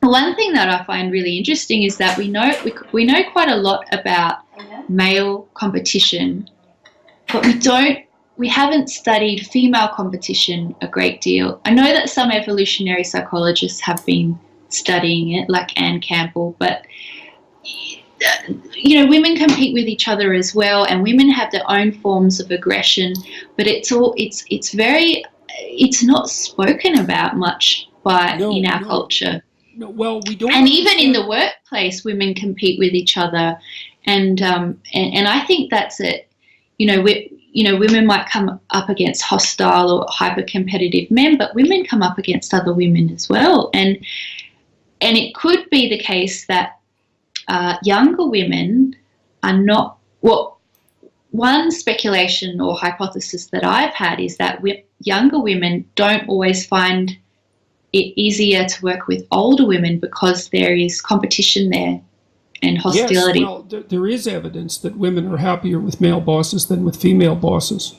One thing that I find really interesting is that we know quite a lot about male competition, but we haven't studied female competition a great deal. I know that some evolutionary psychologists have been studying it, like Anne Campbell, but women compete with each other as well, and women have their own forms of aggression, but it's not spoken about much in our culture. No, well, we don't. And even in the workplace, women compete with each other, and I think that's it. Women might come up against hostile or hyper-competitive men, but women come up against other women as well, and it could be the case that younger women are not. Well, one speculation or hypothesis that I've had is that younger women don't always find it easier to work with older women because there is competition there and hostility. Yes, well, there is evidence that women are happier with male bosses than with female bosses.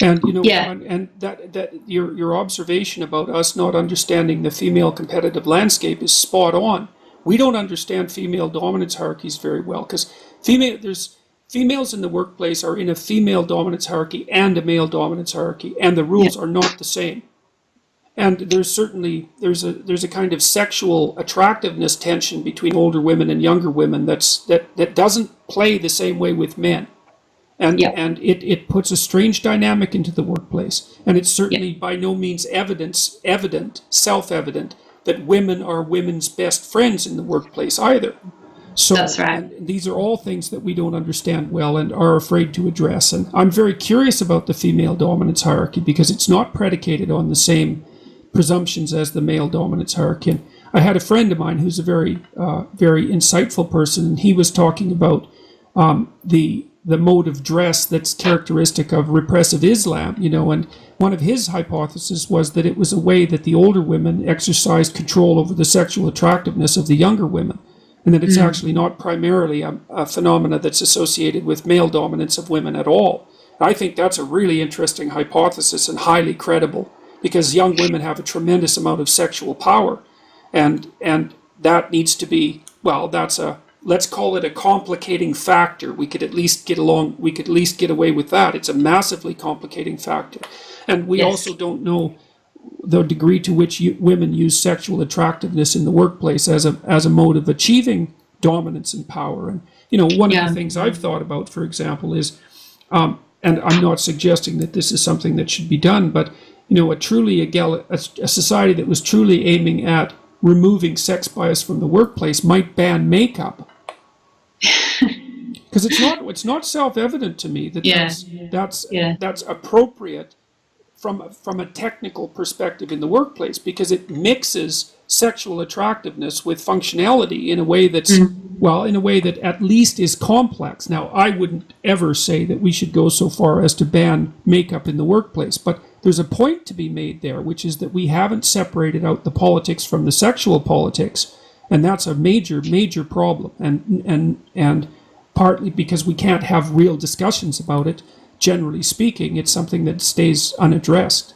And and that your observation about us not understanding the female competitive landscape is spot on. We don't understand female dominance hierarchies very well because females in the workplace are in a female dominance hierarchy and a male dominance hierarchy, and the rules are not the same. And there's a kind of sexual attractiveness tension between older women and younger women that doesn't play the same way with men. And it puts a strange dynamic into the workplace. And it's certainly by no means self-evident that women are women's best friends in the workplace either. So that's right. And these are all things that we don't understand well and are afraid to address. And I'm very curious about the female dominance hierarchy because it's not predicated on the same presumptions as the male dominance hierarchy. And I had a friend of mine who's a very, very insightful person, and he was talking about the mode of dress that's characteristic of repressive Islam, and one of his hypotheses was that it was a way that the older women exercised control over the sexual attractiveness of the younger women, and that it's actually not primarily a phenomena that's associated with male dominance of women at all. I think that's a really interesting hypothesis and highly credible, because young women have a tremendous amount of sexual power, and that needs to be, let's call it a complicating factor. We could at least get away with that. It's a massively complicating factor. And we also don't know the degree to which women use sexual attractiveness in the workplace as a mode of achieving dominance and power. And, one of the things I've thought about, for example, is, and I'm not suggesting that this is something that should be done, but, a society that was truly aiming at removing sex bias from the workplace might ban makeup. Because it's not self-evident to me that that's appropriate from a technical perspective in the workplace, because it mixes sexual attractiveness with functionality in a way that at least is complex. Now, I wouldn't ever say that we should go so far as to ban makeup in the workplace, but there's a point to be made there, which is that we haven't separated out the politics from the sexual politics, and that's a major, major problem. And partly because we can't have real discussions about it, generally speaking, it's something that stays unaddressed.